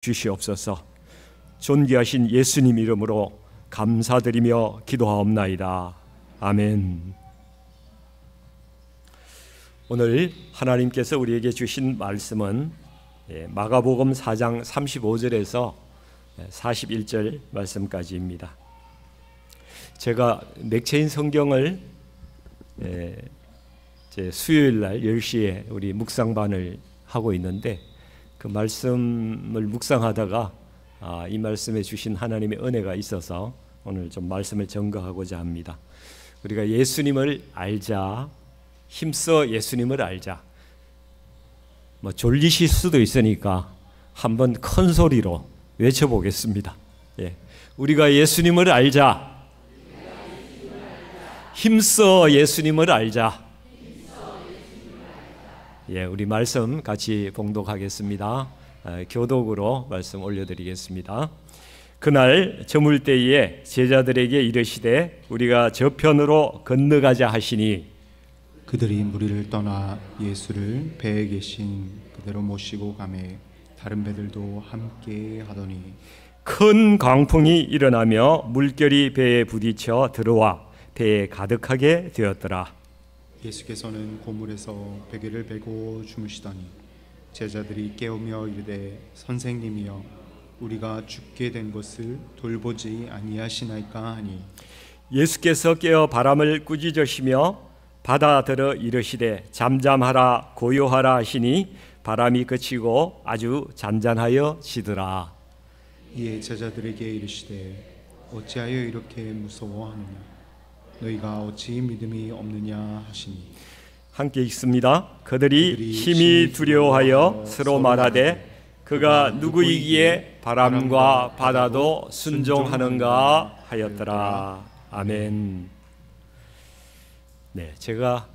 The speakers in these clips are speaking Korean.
주시옵소서. 존귀하신 예수님 이름으로 감사드리며 기도하옵나이다. 아멘. 오늘 하나님께서 우리에게 주신 말씀은 마가복음 4장 35절에서 41절 말씀까지입니다. 제가 맥체인 성경을 수요일 날 10시에 우리 묵상반을 하고 있는데 그 말씀을 묵상하다가 이 말씀에 주신 하나님의 은혜가 있어서 오늘 좀 말씀을 전가하고자 합니다. 우리가 예수님을 알자, 힘써 예수님을 알자. 졸리실 수도 있으니까 한번 큰 소리로 외쳐보겠습니다. 우리가 예수님을 알자, 힘써 예수님을 알자. 우리 말씀 같이 봉독하겠습니다. 교독으로 말씀 올려드리겠습니다. 그날 저물 때에 제자들에게 이르시되 우리가 저편으로 건너가자 하시니 그들이 무리를 떠나 예수를 배에 계신 그대로 모시고 가매 다른 배들도 함께 하더니 큰 광풍이 일어나며 물결이 배에 부딪혀 들어와 배에 가득하게 되었더라. 예수께서는 고물에서 베개를 베고 주무시더니 제자들이 깨우며 이르되 선생님이여 우리가 죽게 된 것을 돌보지 아니하시나이까 하니 예수께서 깨어 바람을 꾸짖으시며 바다들어 이르시되 잠잠하라 고요하라 하시니 바람이 그치고 아주 잔잔하여 지더라. 이에 제자들에게 이르시되 어찌하여 이렇게 무서워하느냐 너희가 어찌 믿음이 없느냐 하시니 함께 읽습니다. 그들이 심히 두려워하여 서로 말하되 그가 누구이기에 바람과 바다도 순종하는가 하였더라. 아멘. 제가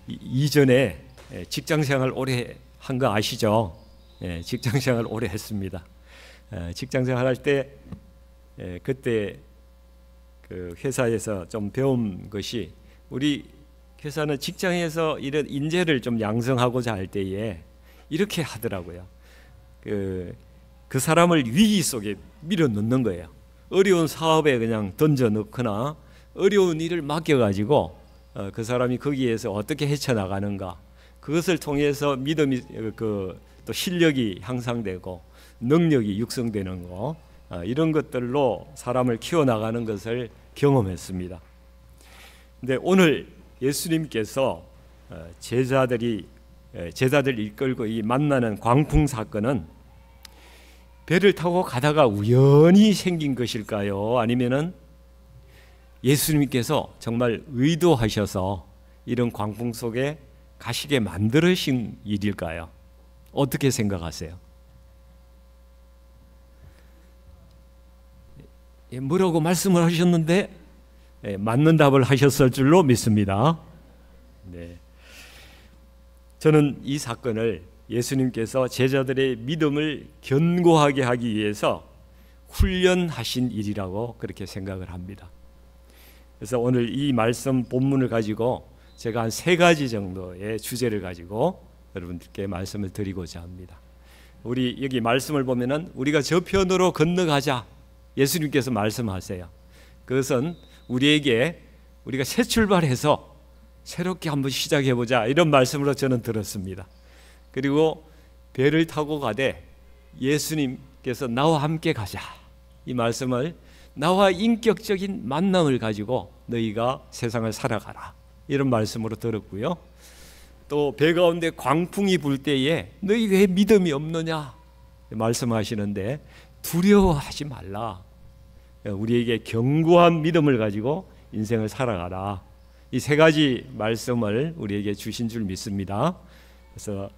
이전에 직장생활 오래 한 거 아시죠? 직장생활 오래 했습니다. 직장생활 할 때 그때 그 회사에서 좀 배운 것이 우리 회사는 직장에서 이런 인재를 좀 양성하고자 할 때에 이렇게 하더라고요. 그 사람을 위기 속에 밀어넣는 거예요. 어려운 사업에 그냥 던져 넣거나 어려운 일을 맡겨가지고 그 사람이 거기에서 어떻게 헤쳐나가는가 그것을 통해서 믿음이 또 실력이 향상되고 능력이 육성되는 거 이런 것들로 사람을 키워나가는 것을 경험했습니다. 근데 오늘 예수님께서 제자들 이끌고 이 만나는 광풍 사건은 배를 타고 가다가 우연히 생긴 것일까요? 아니면은 예수님께서 정말 의도하셔서 이런 광풍 속에 가시게 만드신 일일까요? 어떻게 생각하세요? 뭐라고 말씀을 하셨는데 맞는 답을 하셨을 줄로 믿습니다. 저는 이 사건을 예수님께서 제자들의 믿음을 견고하게 하기 위해서 훈련하신 일이라고 그렇게 생각을 합니다. 그래서 오늘 이 말씀 본문을 가지고 제가 한 3가지 정도의 주제를 가지고 여러분들께 말씀을 드리고자 합니다. 우리 여기 말씀을 보면은 우리가 저편으로 건너가자 예수님께서 말씀하세요. 그것은 우리가 새 출발해서 새롭게 한번 시작해보자 이런 말씀으로 저는 들었습니다. 그리고 배를 타고 가되 예수님께서 나와 함께 가자 이 말씀을 나와 인격적인 만남을 가지고 너희가 세상을 살아가라 이런 말씀으로 들었고요. 또 배 가운데 광풍이 불 때에 너희 왜 믿음이 없느냐 말씀하시는데 두려워하지 말라. 우리에게 견고한 믿음을 가지고 인생을 살아가라. 이 3가지 말씀을 우리에게 주신 줄 믿습니다. 그래서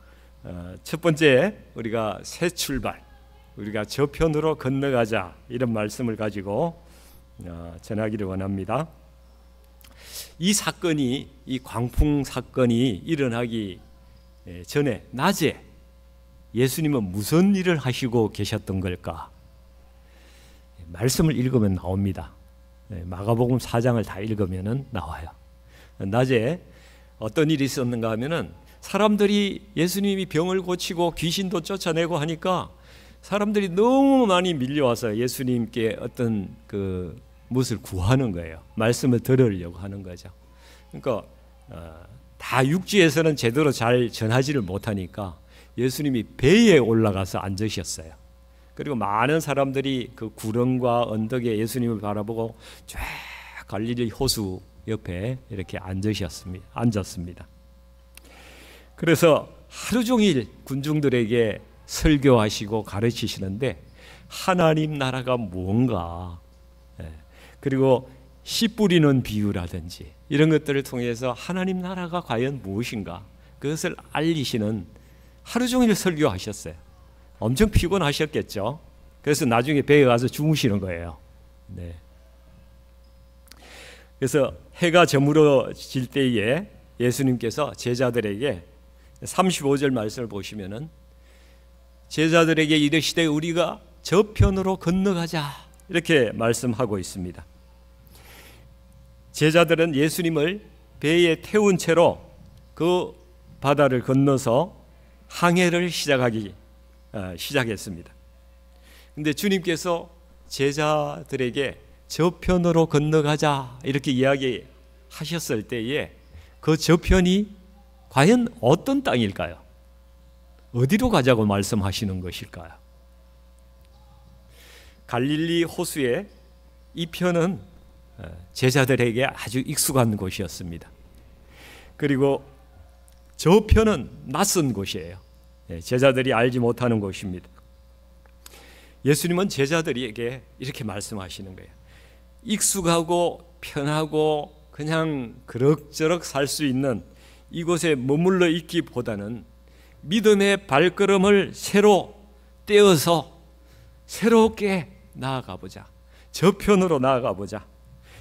첫 번째 우리가 새 출발, 우리가 저편으로 건너가자 이런 말씀을 가지고 전하기를 원합니다. 이 광풍 사건이 일어나기 전에 낮에 예수님은 무슨 일을 하시고 계셨던 걸까? 말씀을 읽으면 나옵니다. 마가복음 4장을 다 읽으면 나와요. 낮에 어떤 일이 있었는가 하면은 사람들이 예수님이 병을 고치고 귀신도 쫓아내고 하니까 사람들이 너무 많이 밀려와서 예수님께 어떤 무엇을 구하는 거예요. 말씀을 들으려고 하는 거죠. 그러니까 다 육지에서는 제대로 잘 전하지를 못하니까 예수님이 배에 올라가서 앉으셨어요. 그리고 많은 사람들이 그 구름과 언덕에 예수님을 바라보고 쫙 갈릴리 호수 옆에 이렇게 앉았습니다. 그래서 하루 종일 군중들에게 설교하시고 가르치시는데 하나님 나라가 뭔가, 그리고 씨 뿌리는 비유라든지 이런 것들을 통해서 하나님 나라가 과연 무엇인가 그것을 알리시는 하루 종일 설교하셨어요. 엄청 피곤하셨겠죠. 그래서 나중에 배에 가서 주무시는 거예요. 네. 그래서 해가 저물어질 때에 예수님께서 제자들에게 35절 말씀을 보시면은 제자들에게 이르시되 우리가 저편으로 건너가자 이렇게 말씀하고 있습니다. 제자들은 예수님을 배에 태운 채로 그 바다를 건너서 항해를 시작했습니다. 근데 주님께서 제자들에게 저편으로 건너가자 이렇게 이야기하셨을 때에 그 저편이 과연 어떤 땅일까요? 어디로 가자고 말씀하시는 것일까요? 갈릴리 호수의 이 편은 제자들에게 아주 익숙한 곳이었습니다. 그리고 저 편은 낯선 곳이에요. 제자들이 알지 못하는 곳입니다. 예수님은 제자들에게 이렇게 말씀하시는 거예요. 익숙하고 편하고 그냥 그럭저럭 살 수 있는 이곳에 머물러 있기보다는 믿음의 발걸음을 새로 떼어서 새롭게 나아가 보자. 저편으로 나아가 보자.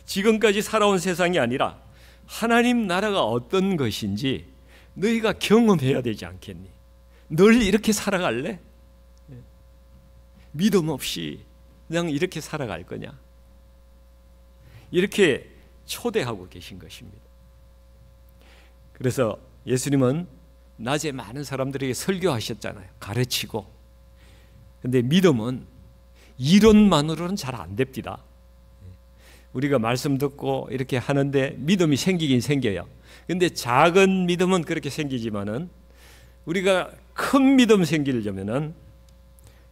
지금까지 살아온 세상이 아니라 하나님 나라가 어떤 것인지 너희가 경험해야 되지 않겠니? 늘 이렇게 살아갈래? 믿음 없이 그냥 이렇게 살아갈 거냐? 이렇게 초대하고 계신 것입니다. 그래서 예수님은 낮에 많은 사람들에게 설교하셨잖아요. 가르치고. 근데 믿음은 이론만으로는 잘 안 됩니다. 우리가 말씀 듣고 이렇게 하는데 믿음이 생기긴 생겨요. 근데 작은 믿음은 그렇게 생기지만은 우리가 큰 믿음 생기려면은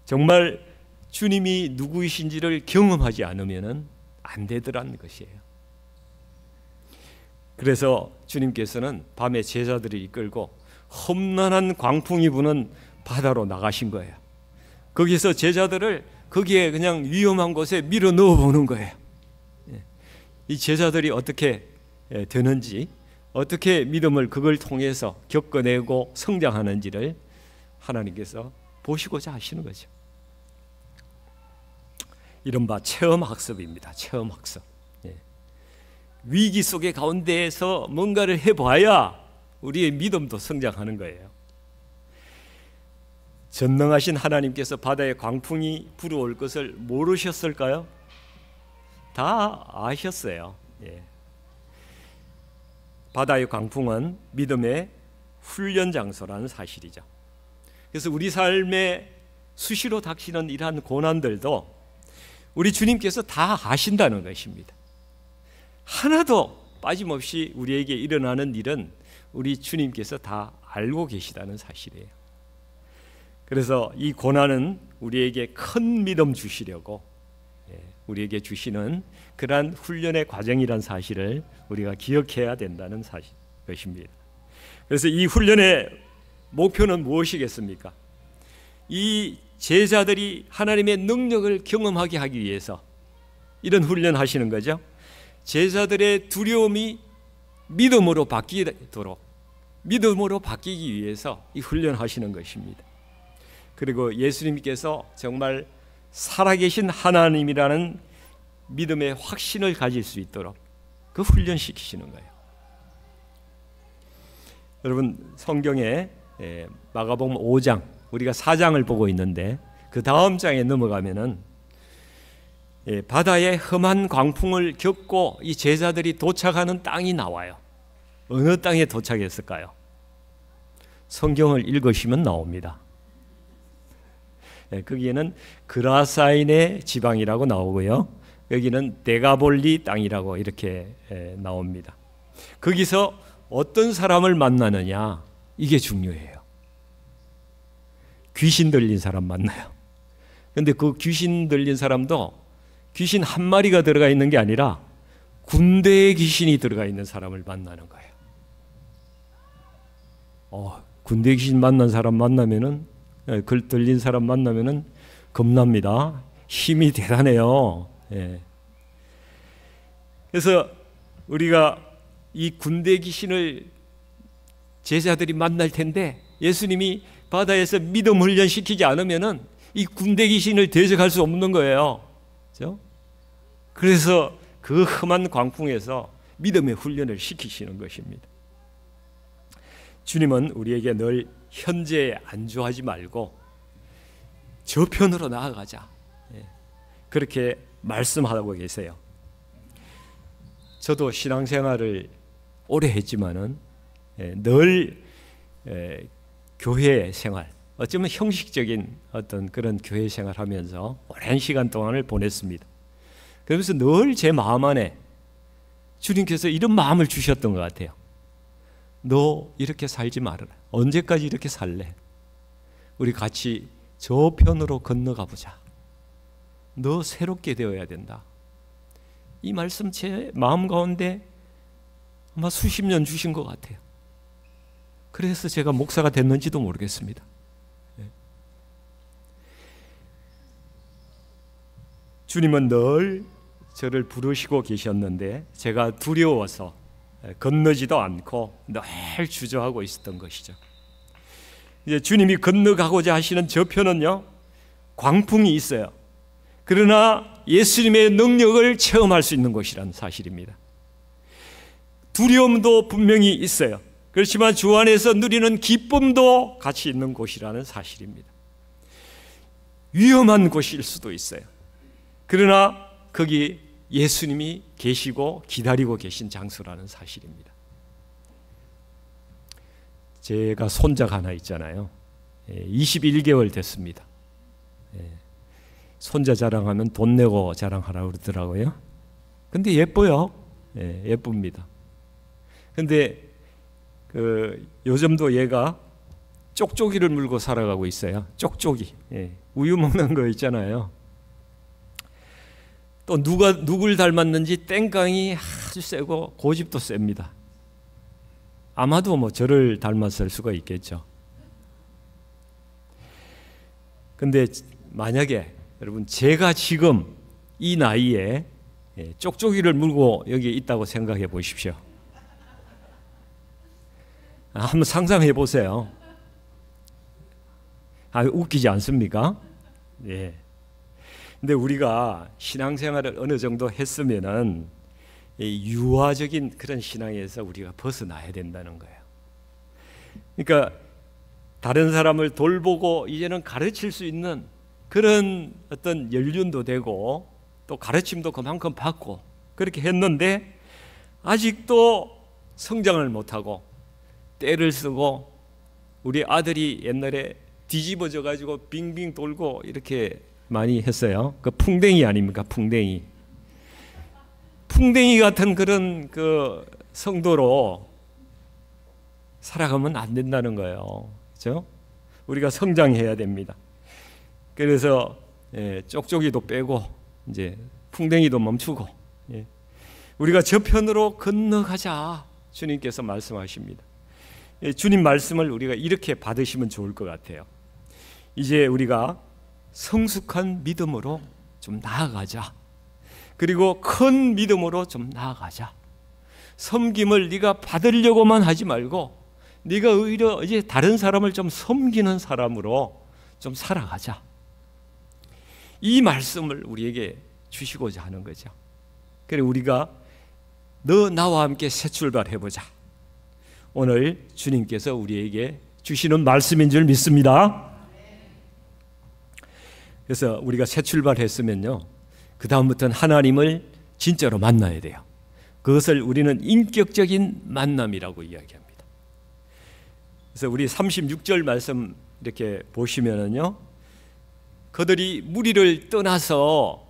정말 주님이 누구이신지를 경험하지 않으면은 안 되더라는 것이에요. 그래서 주님께서는 밤에 제자들을 이끌고 험난한 광풍이 부는 바다로 나가신 거예요. 거기서 제자들을 거기에 그냥 위험한 곳에 밀어 넣어 보는 거예요. 이 제자들이 어떻게 되는지, 어떻게 믿음을 그걸 통해서 겪어내고 성장하는지를 하나님께서 보시고자 하시는 거죠. 이른바 체험학습입니다. 체험학습. 위기 속의 가운데에서 뭔가를 해봐야 우리의 믿음도 성장하는 거예요. 전능하신 하나님께서 바다에 광풍이 불어올 것을 모르셨을까요? 다 아셨어요. 바다의 광풍은 믿음의 훈련 장소라는 사실이죠. 그래서 우리 삶에 수시로 닥치는 이러한 고난들도 우리 주님께서 다 아신다는 것입니다. 하나도 빠짐없이 우리에게 일어나는 일은 우리 주님께서 다 알고 계시다는 사실이에요. 그래서 이 고난은 우리에게 큰 믿음 주시려고 우리에게 주시는 그러한 훈련의 과정이란 사실을 우리가 기억해야 된다는 것입니다. 그래서 이 훈련의 목표는 무엇이겠습니까? 이 제자들이 하나님의 능력을 경험하게 하기 위해서 이런 훈련하시는 거죠. 제자들의 두려움이 믿음으로 바뀌도록, 믿음으로 바뀌기 위해서 이 훈련하시는 것입니다. 그리고 예수님께서 정말 살아계신 하나님이라는 믿음의 확신을 가질 수 있도록 그 훈련시키시는 거예요. 여러분, 성경에 마가복음 5장, 우리가 4장을 보고 있는데 그 다음 장에 넘어가면은 바다의 험한 광풍을 겪고 이 제자들이 도착하는 땅이 나와요. 어느 땅에 도착했을까요? 성경을 읽으시면 나옵니다. 거기에는 그라사인의 지방이라고 나오고요. 여기는 데가볼리 땅이라고 이렇게 나옵니다. 거기서 어떤 사람을 만나느냐, 이게 중요해요. 귀신 들린 사람 만나요. 그런데 그 귀신 들린 사람도 귀신 한 마리가 들어가 있는 게 아니라 군대의 귀신이 들어가 있는 사람을 만나는 거예요. 군대 귀신 만난 사람 만나면은, 글 들린 사람 만나면은 겁납니다. 힘이 대단해요. 예. 그래서 우리가 이 군대 귀신을 제자들이 만날 텐데 예수님이 바다에서 믿음 훈련시키지 않으면은 이 군대 귀신을 대적할 수 없는 거예요. 그렇죠? 그래서 그 험한 광풍에서 믿음의 훈련을 시키시는 것입니다. 주님은 우리에게 늘 현재에 안주하지 말고 저편으로 나아가자, 그렇게 말씀하고 계세요. 저도 신앙생활을 오래 했지만은 늘 교회 생활, 어쩌면 형식적인 어떤 그런 교회 생활하면서 오랜 시간 동안을 보냈습니다. 그러면서 늘 제 마음 안에 주님께서 이런 마음을 주셨던 것 같아요. 너 이렇게 살지 말아라. 언제까지 이렇게 살래? 우리 같이 저편으로 건너가 보자. 너 새롭게 되어야 된다. 이 말씀 제 마음 가운데 아마 수십 년 주신 것 같아요. 그래서 제가 목사가 됐는지도 모르겠습니다. 주님은 늘 저를 부르시고 계셨는데 제가 두려워서 건너지도 않고 늘 주저하고 있었던 것이죠. 이제 주님이 건너가고자 하시는 저편은요, 광풍이 있어요. 그러나 예수님의 능력을 체험할 수 있는 곳이라는 사실입니다. 두려움도 분명히 있어요. 그렇지만 주 안에서 누리는 기쁨도 같이 있는 곳이라는 사실입니다. 위험한 곳일 수도 있어요. 그러나 거기 예수님이 계시고 기다리고 계신 장소라는 사실입니다. 제가 손자가 하나 있잖아요. 21개월 됐습니다. 손자 자랑하면 돈 내고 자랑하라고 그러더라고요. 근데 예뻐요. 예쁩니다. 근데 요즘도 얘가 쪽쪽이를 물고 살아가고 있어요. 쪽쪽이. 우유 먹는 거 있잖아요. 또 누굴 닮았는지 땡깡이 아주 세고 고집도 셉니다. 아마도 뭐 저를 닮았을 수가 있겠죠. 근데 만약에 여러분 제가 지금 이 나이에 쪽쪽이를 물고 여기 있다고 생각해 보십시오. 한번 상상해 보세요. 웃기지 않습니까? 예. 근데 우리가 신앙생활을 어느 정도 했으면은 유아적인 그런 신앙에서 우리가 벗어나야 된다는 거예요. 그러니까 다른 사람을 돌보고 이제는 가르칠 수 있는 그런 어떤 연륜도 되고 또 가르침도 그만큼 받고 그렇게 했는데 아직도 성장을 못하고 때를 쓰고, 우리 아들이 옛날에 뒤집어져 가지고 빙빙 돌고 이렇게 많이 했어요. 그 풍뎅이 아닙니까? 풍뎅이 같은 그런 그 성도로 살아가면 안 된다는 거예요. 그렇죠? 우리가 성장해야 됩니다. 그래서 쪽쪽이도 빼고 이제 풍뎅이도 멈추고 우리가 저편으로 건너가자 주님께서 말씀하십니다. 주님 말씀을 우리가 이렇게 받으시면 좋을 것 같아요. 이제 우리가 성숙한 믿음으로 좀 나아가자. 그리고 큰 믿음으로 좀 나아가자. 섬김을 네가 받으려고만 하지 말고 네가 오히려 이제 다른 사람을 좀 섬기는 사람으로 좀 살아가자. 이 말씀을 우리에게 주시고자 하는 거죠. 그래 우리가 너 나와 함께 새 출발해보자. 오늘 주님께서 우리에게 주시는 말씀인 줄 믿습니다. 그래서 우리가 새 출발했으면요, 그 다음부터는 하나님을 진짜로 만나야 돼요. 그것을 우리는 인격적인 만남이라고 이야기합니다. 그래서 우리 36절 말씀 이렇게 보시면은요, 그들이 무리를 떠나서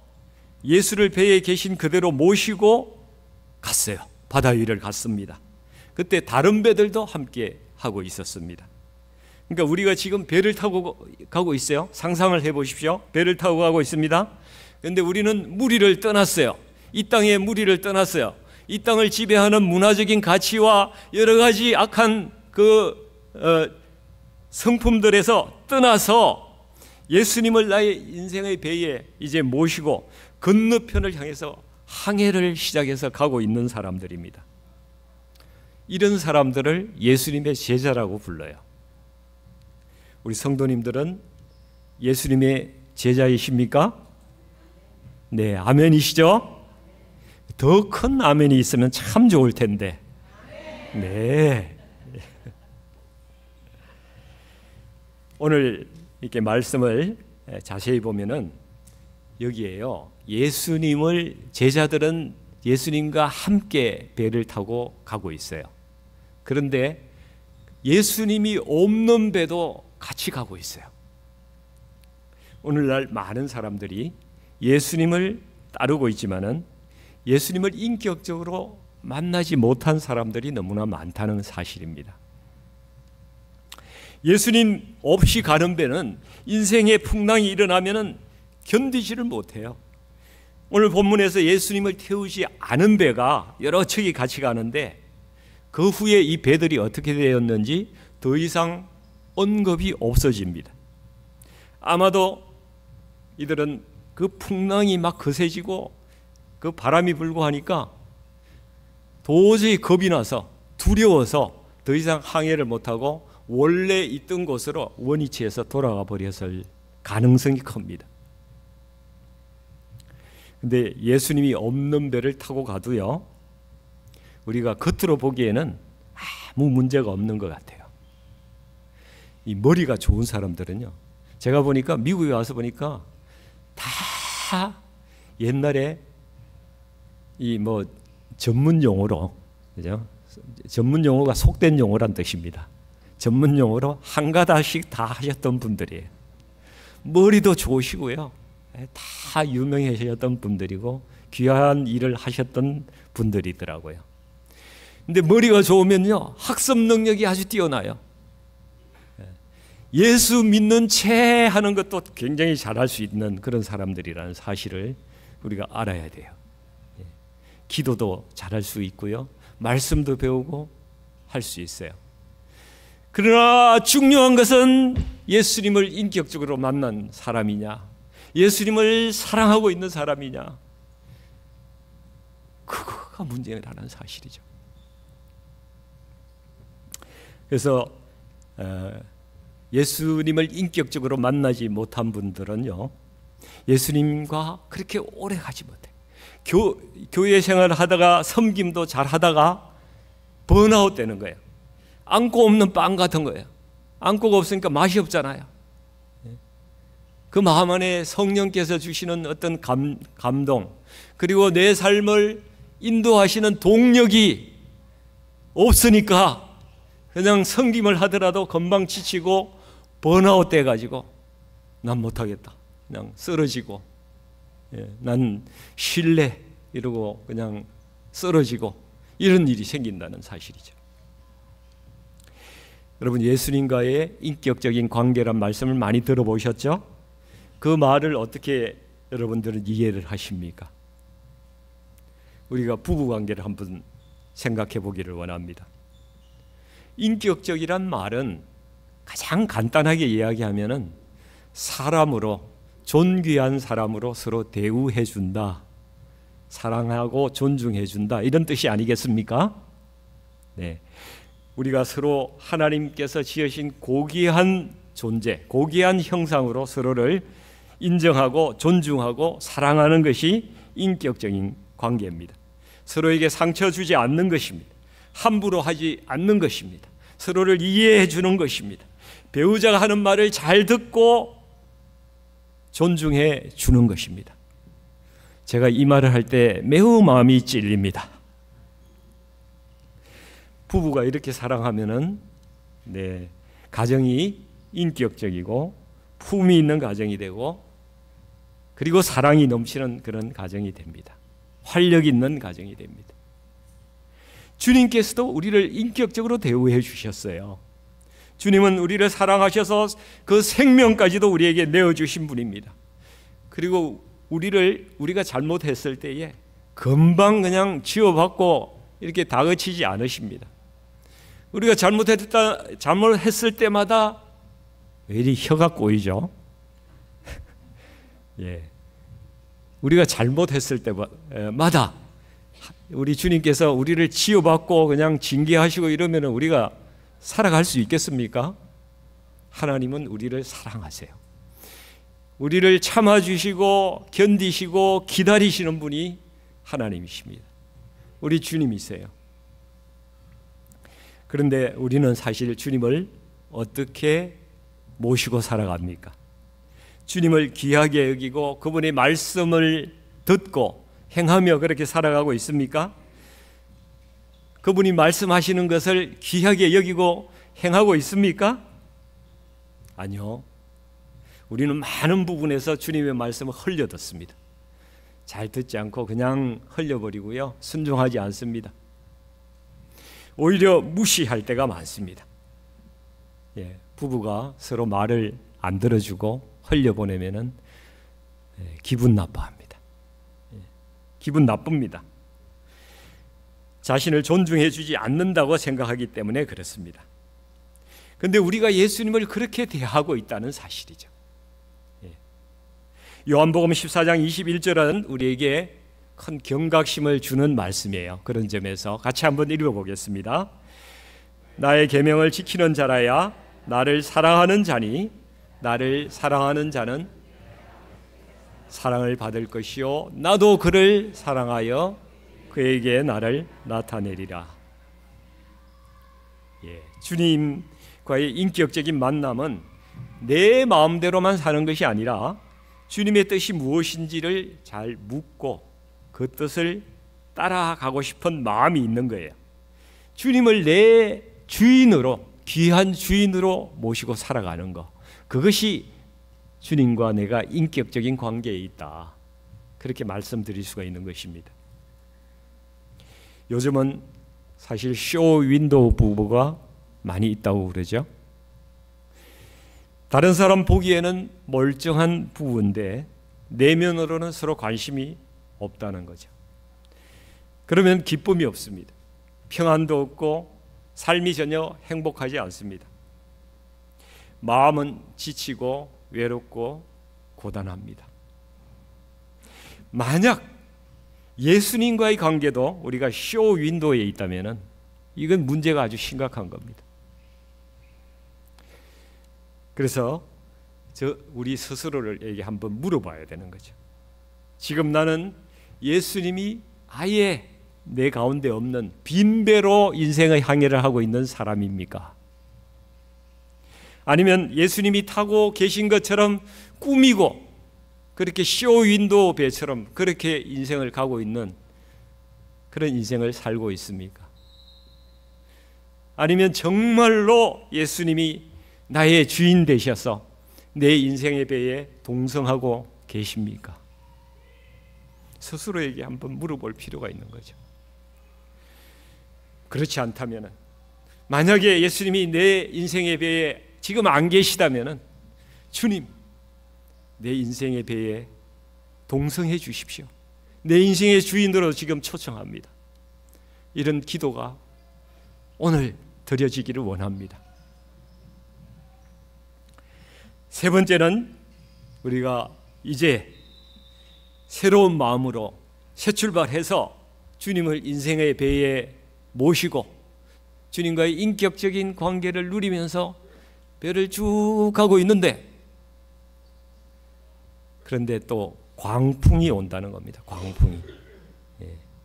예수를 배에 계신 그대로 모시고 갔어요. 바다 위를 갔습니다. 그때 다른 배들도 함께 하고 있었습니다. 그러니까 우리가 지금 배를 타고 가고 있어요. 상상을 해보십시오. 배를 타고 가고 있습니다. 그런데 우리는 무리를 떠났어요. 이 땅의 무리를 떠났어요. 이 땅을 지배하는 문화적인 가치와 여러 가지 악한 성품들에서 떠나서 예수님을 나의 인생의 배에 이제 모시고 건너편을 향해서 항해를 시작해서 가고 있는 사람들입니다. 이런 사람들을 예수님의 제자라고 불러요. 우리 성도님들은 예수님의 제자이십니까? 네, 아멘이시죠? 더 큰 아멘이 있으면 참 좋을 텐데. 네. 오늘 이렇게 말씀을 자세히 보면은 여기에요. 예수님을 제자들은 예수님과 함께 배를 타고 가고 있어요. 그런데 예수님이 없는 배도 같이 가고 있어요. 오늘날 많은 사람들이 예수님을 따르고 있지만은 예수님을 인격적으로 만나지 못한 사람들이 너무나 많다는 사실입니다. 예수님 없이 가는 배는 인생의 풍랑이 일어나면은 견디지를 못해요. 오늘 본문에서 예수님을 태우지 않은 배가 여러 척이 같이 가는데 그 후에 이 배들이 어떻게 되었는지 더 이상 언급이 없어집니다. 아마도 이들은 그 풍랑이 막 거세지고 그 바람이 불고 하니까 도저히 겁이 나서 두려워서 더 이상 항해를 못하고 원래 있던 곳으로 원위치에서 돌아가 버렸을 가능성이 큽니다. 근데 예수님이 없는 배를 타고 가도요, 우리가 겉으로 보기에는 아무 문제가 없는 것 같아요. 이 머리가 좋은 사람들은요, 제가 보니까 미국에 와서 보니까 다 옛날에 이 뭐 전문 용어로, 그죠? 전문 용어가 속된 용어란 뜻입니다. 전문 용어로 한 가닥씩 다 하셨던 분들이에요. 머리도 좋으시고요, 다 유명해졌던 분들이고 귀한 일을 하셨던 분들이더라고요. 근데 머리가 좋으면요, 학습 능력이 아주 뛰어나요. 예수 믿는 채 하는 것도 굉장히 잘할 수 있는 그런 사람들이라는 사실을 우리가 알아야 돼요. 기도도 잘할 수 있고요, 말씀도 배우고 할 수 있어요. 그러나 중요한 것은 예수님을 인격적으로 만난 사람이냐, 예수님을 사랑하고 있는 사람이냐, 그거가 문제라는 사실이죠. 그래서 예수님을 인격적으로 만나지 못한 분들은요, 예수님과 그렇게 오래 가지 못해요. 교회 생활을 하다가 섬김도 잘 하다가 번아웃 되는 거예요. 안고 없는 빵 같은 거예요. 안고가 없으니까 맛이 없잖아요. 그 마음 안에 성령께서 주시는 어떤 감동, 그리고 내 삶을 인도하시는 동력이 없으니까 그냥 섬김을 하더라도 금방 지치고 번아웃 돼가지고 난 못하겠다, 그냥 쓰러지고, 난 쉴래 이러고 그냥 쓰러지고 이런 일이 생긴다는 사실이죠. 여러분, 예수님과의 인격적인 관계란 말씀을 많이 들어보셨죠? 그 말을 어떻게 여러분들은 이해를 하십니까? 우리가 부부관계를 한번 생각해 보기를 원합니다. 인격적이란 말은 가장 간단하게 이야기하면은 사람으로, 존귀한 사람으로 서로 대우해 준다, 사랑하고 존중해 준다, 이런 뜻이 아니겠습니까? 네. 우리가 서로 하나님께서 지으신 고귀한 존재, 고귀한 형상으로 서로를 인정하고 존중하고 사랑하는 것이 인격적인 관계입니다. 서로에게 상처 주지 않는 것입니다. 함부로 하지 않는 것입니다. 서로를 이해해 주는 것입니다. 배우자가 하는 말을 잘 듣고 존중해 주는 것입니다. 제가 이 말을 할 때 매우 마음이 찔립니다. 부부가 이렇게 사랑하면은 가정이 인격적이고 품위 있는 가정이 되고 그리고 사랑이 넘치는 그런 가정이 됩니다. 활력 있는 가정이 됩니다. 주님께서도 우리를 인격적으로 대우해 주셨어요. 주님은 우리를 사랑하셔서 그 생명까지도 우리에게 내어주신 분입니다. 그리고 우리가 잘못했을 때에 금방 그냥 치워받고 이렇게 다그치지 않으십니다. 우리가 잘못했을 때마다 왜 이리 혀가 꼬이죠? 예, 우리가 잘못했을 때마다 우리 주님께서 우리를 치유받고 그냥 징계하시고 이러면 우리가 살아갈 수 있겠습니까? 하나님은 우리를 사랑하세요. 우리를 참아주시고 견디시고 기다리시는 분이 하나님이십니다. 우리 주님이세요. 그런데 우리는 사실 주님을 어떻게 모시고 살아갑니까? 주님을 귀하게 여기고 그분의 말씀을 듣고 행하며 그렇게 살아가고 있습니까? 그분이 말씀하시는 것을 귀하게 여기고 행하고 있습니까? 아니요. 우리는 많은 부분에서 주님의 말씀을 흘려듣습니다. 잘 듣지 않고 그냥 흘려버리고요. 순종하지 않습니다. 오히려 무시할 때가 많습니다. 예, 부부가 서로 말을 안 들어주고 흘려보내면은 기분 나빠합니다. 기분 나쁩니다. 자신을 존중해 주지 않는다고 생각하기 때문에 그렇습니다. 그런데 우리가 예수님을 그렇게 대하고 있다는 사실이죠. 요한복음 14장 21절은 우리에게 큰 경각심을 주는 말씀이에요. 그런 점에서 같이 한번 읽어보겠습니다. 나의 계명을 지키는 자라야 나를 사랑하는 자니 나를 사랑하는 자는 사랑을 받을 것이요 나도 그를 사랑하여 그에게 나를 나타내리라. 예, 주님과의 인격적인 만남은 내 마음대로만 사는 것이 아니라 주님의 뜻이 무엇인지를 잘 묻고 그 뜻을 따라가고 싶은 마음이 있는 거예요. 주님을 내 주인으로, 귀한 주인으로 모시고 살아가는 것, 그것이 주님과 내가 인격적인 관계에 있다, 그렇게 말씀드릴 수가 있는 것입니다. 요즘은 사실 쇼 윈도우 부부가 많이 있다고 그러죠. 다른 사람 보기에는 멀쩡한 부부인데 내면으로는 서로 관심이 없다는 거죠. 그러면 기쁨이 없습니다. 평안도 없고 삶이 전혀 행복하지 않습니다. 마음은 지치고 외롭고 고단합니다. 만약 예수님과의 관계도 우리가 쇼 윈도우에 있다면 이건 문제가 아주 심각한 겁니다. 그래서 우리 스스로에게 한번 물어봐야 되는 거죠. 지금 나는 예수님이 아예 내 가운데 없는 빈배로 인생의 항해를 하고 있는 사람입니까? 아니면 예수님이 타고 계신 것처럼 꾸미고 그렇게 쇼윈도우 배처럼 그렇게 인생을 가고 있는 그런 인생을 살고 있습니까? 아니면 정말로 예수님이 나의 주인 되셔서 내 인생의 배에 동성하고 계십니까? 스스로에게 한번 물어볼 필요가 있는 거죠. 그렇지 않다면, 만약에 예수님이 내 인생의 배에 지금 안 계시다면, 주님, 내 인생의 배에 동성해 주십시오. 내 인생의 주인으로 지금 초청합니다. 이런 기도가 오늘 드려지기를 원합니다. 세 번째는 우리가 이제 새로운 마음으로 새 출발해서 주님을 인생의 배에 모시고 주님과의 인격적인 관계를 누리면서 배를 쭉 가고 있는데, 그런데 또 광풍이 온다는 겁니다. 광풍이.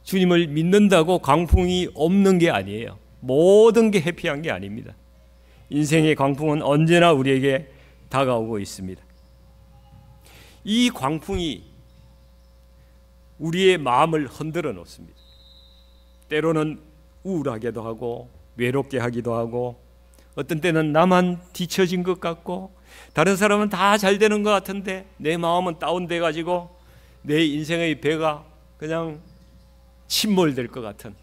주님을 믿는다고 광풍이 없는 게 아니에요. 모든 게 해피한 게 아닙니다. 인생의 광풍은 언제나 우리에게 다가오고 있습니다. 이 광풍이 우리의 마음을 흔들어 놓습니다. 때로는 우울하게도 하고 외롭게 하기도 하고, 어떤 때는 나만 뒤처진 것 같고 다른 사람은 다 잘 되는 것 같은데 내 마음은 다운돼 가지고 내 인생의 배가 그냥 침몰될 것 같은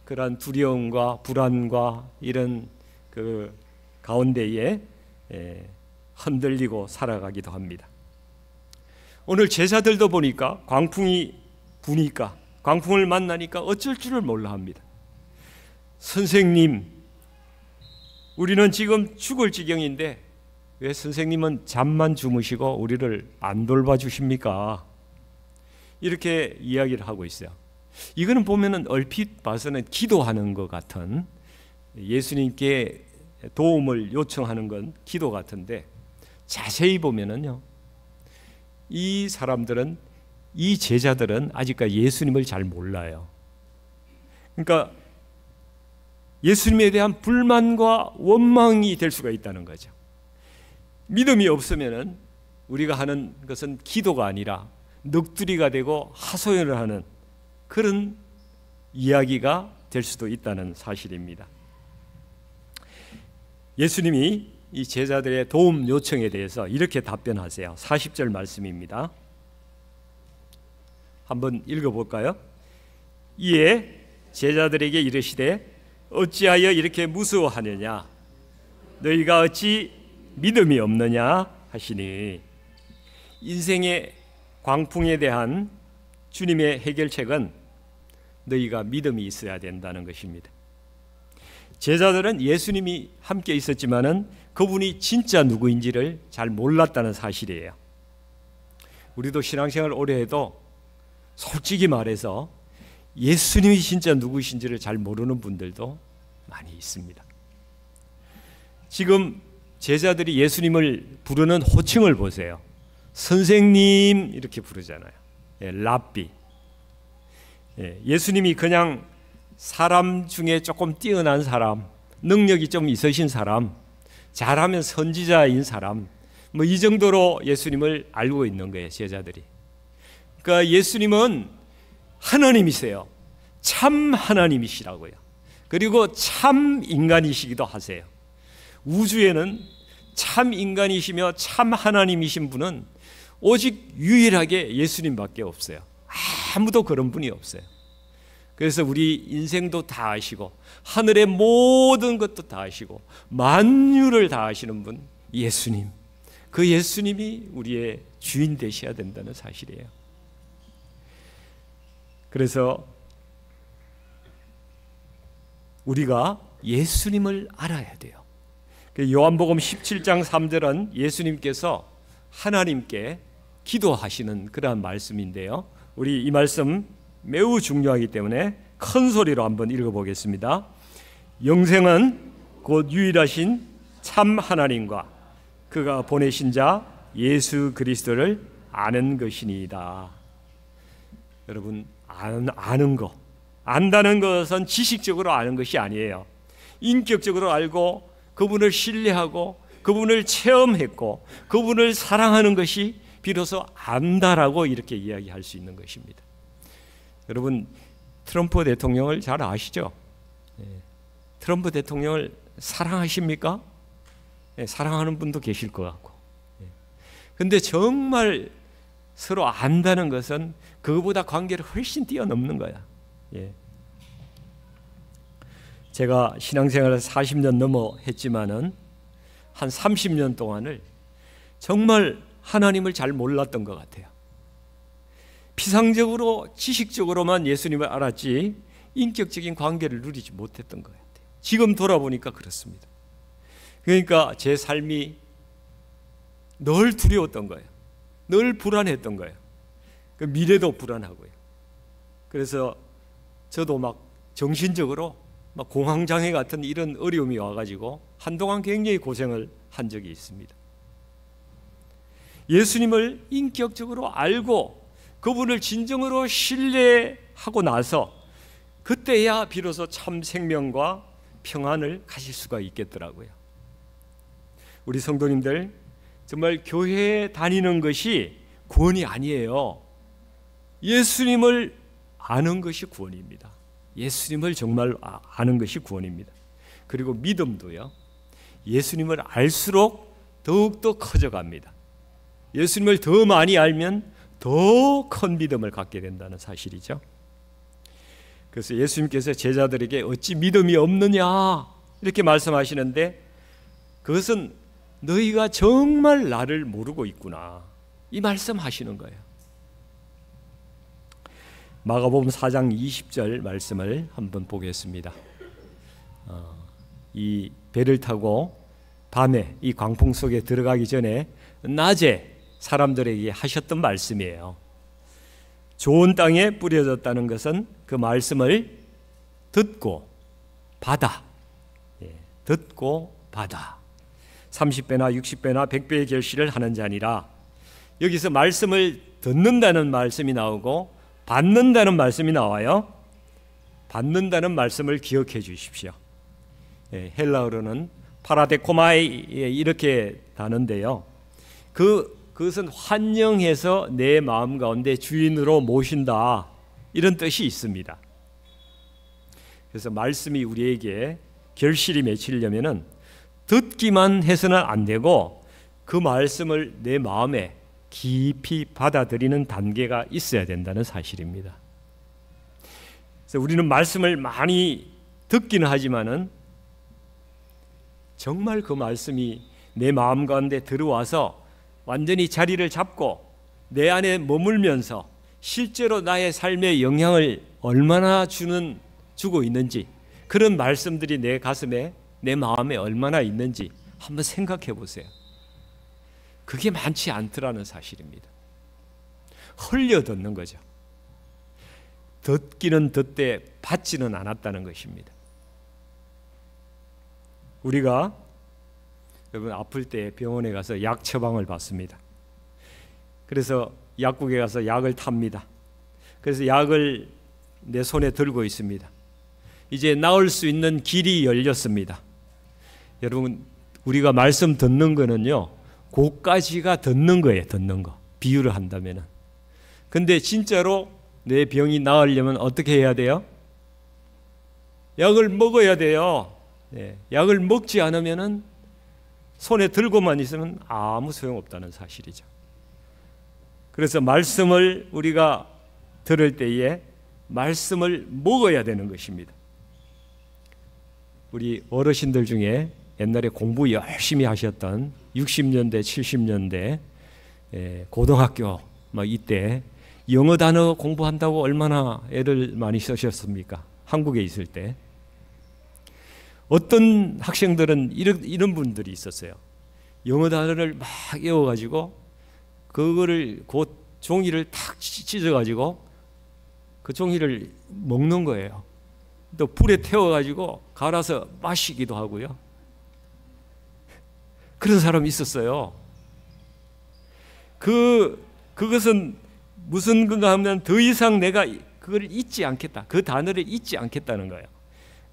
그러한 두려움과 불안과 이런 그 가운데에 흔들리고 살아가기도 합니다. 오늘 제자들도 보니까 광풍이 부니까, 광풍을 만나니까 어쩔 줄을 몰라 합니다. 선생님, 우리는 지금 죽을 지경인데 왜 선생님은 잠만 주무시고 우리를 안 돌봐주십니까? 이렇게 이야기를 하고 있어요. 이거는 보면은 얼핏 봐서는 기도하는 것 같은, 예수님께 도움을 요청하는 건 기도 같은데 자세히 보면은요, 이 사람들은, 이 제자들은 아직까지 예수님을 잘 몰라요. 그러니까 예수님에 대한 불만과 원망이 될 수가 있다는 거죠. 믿음이 없으면은 우리가 하는 것은 기도가 아니라 넋두리가 되고 하소연을 하는 그런 이야기가 될 수도 있다는 사실입니다. 예수님이 이 제자들의 도움 요청에 대해서 이렇게 답변하세요. 40절 말씀입니다. 한번 읽어볼까요? 이에 제자들에게 이르시되 어찌하여 이렇게 무서워하느냐? 너희가 어찌 믿음이 없느냐 하시니, 인생의 광풍에 대한 주님의 해결책은 너희가 믿음이 있어야 된다는 것입니다. 제자들은 예수님이 함께 있었지만은 그분이 진짜 누구인지를 잘 몰랐다는 사실이에요. 우리도 신앙생활 오래 해도 솔직히 말해서 예수님이 진짜 누구신지를 잘 모르는 분들도 많이 있습니다. 지금 제자들이 예수님을 부르는 호칭을 보세요. 선생님 이렇게 부르잖아요. 랍비. 예수님이 그냥 사람 중에 조금 뛰어난 사람, 능력이 좀 있으신 사람, 잘하면 선지자인 사람, 뭐 이 정도로 예수님을 알고 있는 거예요, 제자들이. 그러니까 예수님은 하나님이세요. 참 하나님이시라고요. 그리고 참 인간이시기도 하세요. 우주에는 참 인간이시며 참 하나님이신 분은 오직 유일하게 예수님밖에 없어요. 아무도 그런 분이 없어요. 그래서 우리 인생도 다 아시고 하늘의 모든 것도 다 아시고 만유를 다 아시는 분 예수님, 그 예수님이 우리의 주인 되셔야 된다는 사실이에요. 그래서 우리가 예수님을 알아야 돼요. 요한복음 17장 3절은 예수님께서 하나님께 기도하시는 그러한 말씀인데요, 우리 이 말씀 매우 중요하기 때문에 큰 소리로 한번 읽어보겠습니다. 영생은 곧 유일하신 참 하나님과 그가 보내신 자 예수 그리스도를 아는 것이니이다. 여러분, 아는 거, 안다는 것은 지식적으로 아는 것이 아니에요. 인격적으로 알고 그분을 신뢰하고 그분을 체험했고 그분을 사랑하는 것이 비로소 안다라고 이렇게 이야기할 수 있는 것입니다. 여러분, 트럼프 대통령을 잘 아시죠? 트럼프 대통령을 사랑하십니까? 사랑하는 분도 계실 것 같고. 그런데 정말 서로 안다는 것은 그거보다 관계를 훨씬 뛰어넘는 거야. 제가 신앙생활을 40년 넘어 했지만은 한 30년 동안을 정말 하나님을 잘 몰랐던 것 같아요. 피상적으로 지식적으로만 예수님을 알았지 인격적인 관계를 누리지 못했던 것 같아요. 지금 돌아보니까 그렇습니다. 그러니까 제 삶이 늘 두려웠던 거예요. 늘 불안했던 거예요. 그 미래도 불안하고요. 그래서 저도 막 정신적으로 막 공황장애 같은 이런 어려움이 와가지고 한동안 굉장히 고생을 한 적이 있습니다. 예수님을 인격적으로 알고 그분을 진정으로 신뢰하고 나서 그때야 비로소 참 생명과 평안을 가질 수가 있겠더라고요. 우리 성도님들, 정말 교회에 다니는 것이 구원이 아니에요. 예수님을 아는 것이 구원입니다. 예수님을 정말 아는 것이 구원입니다. 그리고 믿음도요, 예수님을 알수록 더욱더 커져갑니다. 예수님을 더 많이 알면 더 큰 믿음을 갖게 된다는 사실이죠. 그래서 예수님께서 제자들에게 어찌 믿음이 없느냐 이렇게 말씀하시는데, 그것은 너희가 정말 나를 모르고 있구나 이 말씀하시는 거예요. 마가복음 4장 20절 말씀을 한번 보겠습니다. 이 배를 타고 밤에 이 광풍 속에 들어가기 전에 낮에 사람들에게 하셨던 말씀이에요. 좋은 땅에 뿌려졌다는 것은 그 말씀을 듣고 받아, 듣고 받아 30배나 60배나 100배의 결실을 하는 자니라. 여기서 말씀을 듣는다는 말씀이 나오고 받는다는 말씀이 나와요. 받는다는 말씀을 기억해 주십시오. 헬라어로는 파라데코마이 이렇게 다는데요. 그것은 환영해서 내 마음 가운데 주인으로 모신다 이런 뜻이 있습니다. 그래서 말씀이 우리에게 결실이 맺히려면은 듣기만 해서는 안 되고 그 말씀을 내 마음에 깊이 받아들이는 단계가 있어야 된다는 사실입니다. 그래서 우리는 말씀을 많이 듣기는 하지만은 정말 그 말씀이 내 마음 가운데 들어와서 완전히 자리를 잡고 내 안에 머물면서 실제로 나의 삶에 영향을 얼마나 주고 있는지, 그런 말씀들이 내 가슴에 내 마음에 얼마나 있는지 한번 생각해 보세요. 그게 많지 않더라는 사실입니다. 흘려 듣는 거죠. 듣기는 듣되 받지는 않았다는 것입니다. 우리가 여러분 아플 때 병원에 가서 약 처방을 받습니다. 그래서 약국에 가서 약을 탑니다. 그래서 약을 내 손에 들고 있습니다. 이제 나을 수 있는 길이 열렸습니다. 여러분, 우리가 말씀 듣는 거는요, 그까지가 듣는 거예요. 듣는 거. 비유를 한다면은. 근데 진짜로 내 병이 나으려면 어떻게 해야 돼요? 약을 먹어야 돼요. 약을 먹지 않으면은 손에 들고만 있으면 아무 소용없다는 사실이죠. 그래서 말씀을 우리가 들을 때에 말씀을 먹어야 되는 것입니다. 우리 어르신들 중에 옛날에 공부 열심히 하셨던 60년대, 70년대 고등학교 이때 영어 단어 공부한다고 얼마나 애를 많이 쓰셨습니까? 한국에 있을 때. 어떤 학생들은 이런 분들이 있었어요. 영어 단어를 막 외워가지고 그거를 그 종이를 탁 찢어가지고 그 종이를 먹는 거예요. 또 불에 태워가지고 갈아서 마시기도 하고요. 그런 사람이 있었어요. 그것은 무슨 건가 하면 더 이상 내가 그걸 잊지 않겠다. 그 단어를 잊지 않겠다는 거예요.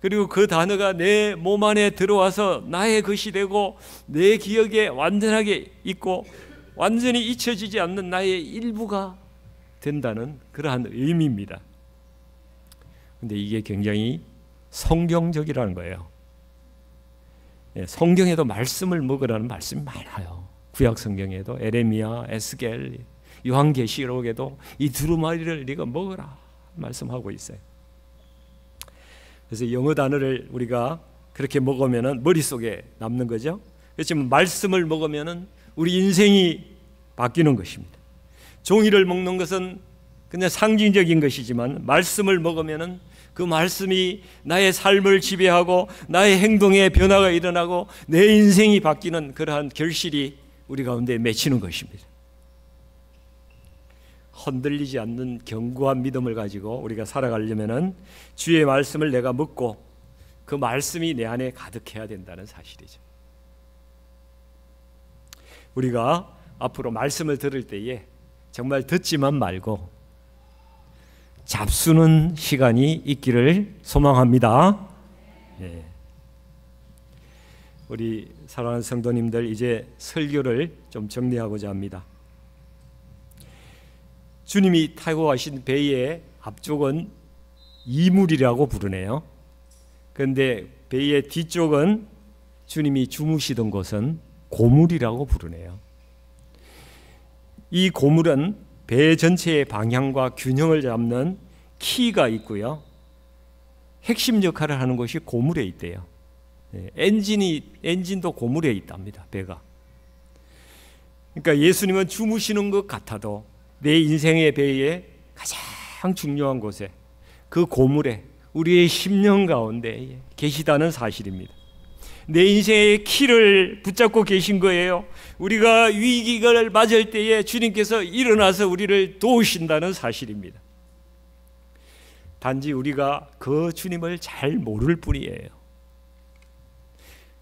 그리고 그 단어가 내 몸 안에 들어와서 나의 것이 되고 내 기억에 완전하게 있고 완전히 잊혀지지 않는 나의 일부가 된다는 그러한 의미입니다. 근데 이게 굉장히 성경적이라는 거예요. 성경에도 말씀을 먹으라는 말씀이 많아요. 구약 성경에도 에레미야, 에스겔, 요한계시록에도 이 두루마리를 네가 먹어라 말씀하고 있어요. 그래서 영어 단어를 우리가 그렇게 먹으면은 머릿속에 남는 거죠. 그렇지만 말씀을 먹으면은 우리 인생이 바뀌는 것입니다. 종이를 먹는 것은 그냥 상징적인 것이지만 말씀을 먹으면은 그 말씀이 나의 삶을 지배하고 나의 행동에 변화가 일어나고 내 인생이 바뀌는 그러한 결실이 우리 가운데 맺히는 것입니다. 흔들리지 않는 견고한 믿음을 가지고 우리가 살아가려면은 주의 말씀을 내가 먹고 그 말씀이 내 안에 가득해야 된다는 사실이죠. 우리가 앞으로 말씀을 들을 때에 정말 듣지만 말고 잡수는 시간이 있기를 소망합니다. 네. 우리 사랑하는 성도님들, 이제 설교를 좀 정리하고자 합니다. 주님이 타고 가신 배의 앞쪽은 이물이라고 부르네요. 그런데 배의 뒤쪽은 주님이 주무시던 곳은 고물이라고 부르네요. 이 고물은 배 전체의 방향과 균형을 잡는 키가 있고요. 핵심 역할을 하는 것이 고물에 있대요. 엔진도 고물에 있답니다. 배가. 그러니까 예수님은 주무시는 것 같아도 내 인생의 배에 가장 중요한 곳에, 그 고물에, 우리의 심령 가운데 계시다는 사실입니다. 내 인생의 키를 붙잡고 계신 거예요. 우리가 위기를 맞을 때에 주님께서 일어나서 우리를 도우신다는 사실입니다. 단지 우리가 그 주님을 잘 모를 뿐이에요.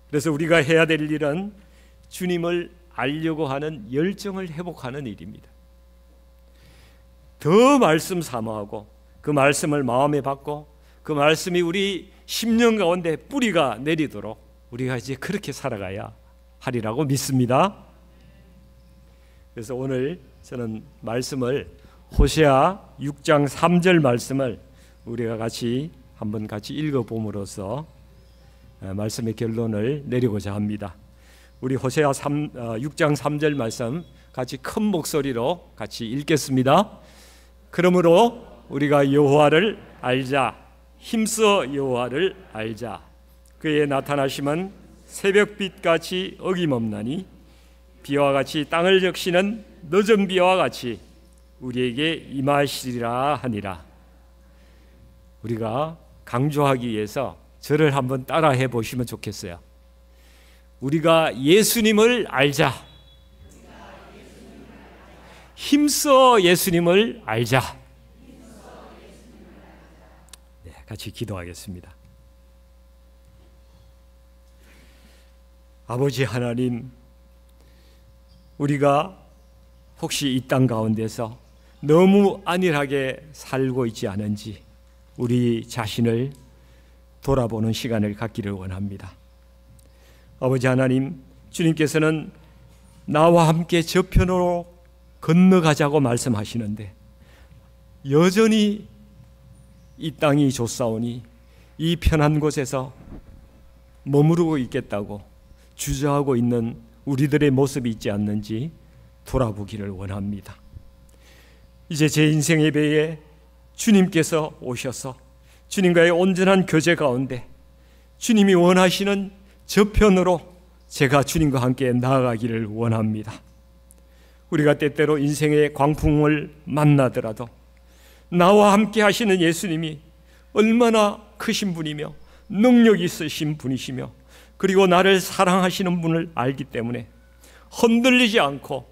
그래서 우리가 해야 될 일은 주님을 알려고 하는 열정을 회복하는 일입니다. 더 말씀 사모하고 그 말씀을 마음에 받고 그 말씀이 우리 심령 가운데 뿌리가 내리도록 우리가 이제 그렇게 살아가야 하리라고 믿습니다. 그래서 오늘 저는 말씀을 호세아 6장 3절 말씀을 우리가 한번 같이 읽어봄으로써 말씀의 결론을 내리고자 합니다. 우리 호세아 6장 3절 말씀 같이 큰 목소리로 같이 읽겠습니다. 그러므로 우리가 여호와를 알자. 힘써 여호와를 알자. 그의 나타나심은 새벽빛같이 어김없나니 비와 같이 땅을 적시는 늦은 비와 같이 우리에게 임하시리라 하니라. 우리가 강조하기 위해서 저를 한번 따라해 보시면 좋겠어요. 우리가 예수님을 알자. 힘써 예수님을 알자. 네, 같이 기도하겠습니다. 아버지 하나님, 우리가 혹시 이 땅 가운데서 너무 안일하게 살고 있지 않은지 우리 자신을 돌아보는 시간을 갖기를 원합니다. 아버지 하나님, 주님께서는 나와 함께 저편으로 건너가자고 말씀하시는데 여전히 이 땅이 좋사오니 이 편한 곳에서 머무르고 있겠다고 주저하고 있는 우리들의 모습이 있지 않는지 돌아보기를 원합니다. 이제 제 인생의 배에 주님께서 오셔서 주님과의 온전한 교제 가운데 주님이 원하시는 저편으로 제가 주님과 함께 나아가기를 원합니다. 우리가 때때로 인생의 광풍을 만나더라도 나와 함께 하시는 예수님이 얼마나 크신 분이며 능력 있으신 분이시며 그리고 나를 사랑하시는 분을 알기 때문에 흔들리지 않고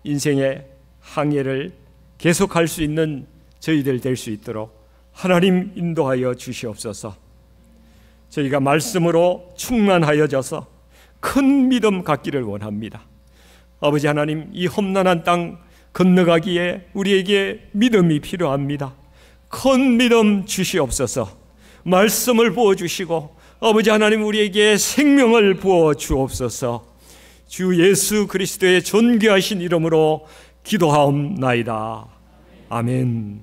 인생의 항해를 계속할 수 있는 저희들 될 수 있도록 하나님 인도하여 주시옵소서. 저희가 말씀으로 충만하여져서 큰 믿음 갖기를 원합니다. 아버지 하나님, 이 험난한 땅 건너가기에 우리에게 믿음이 필요합니다. 큰 믿음 주시옵소서. 말씀을 부어주시고 아버지 하나님, 우리에게 생명을 부어 주옵소서. 주 예수 그리스도의 존귀하신 이름으로 기도하옵나이다. 아멘.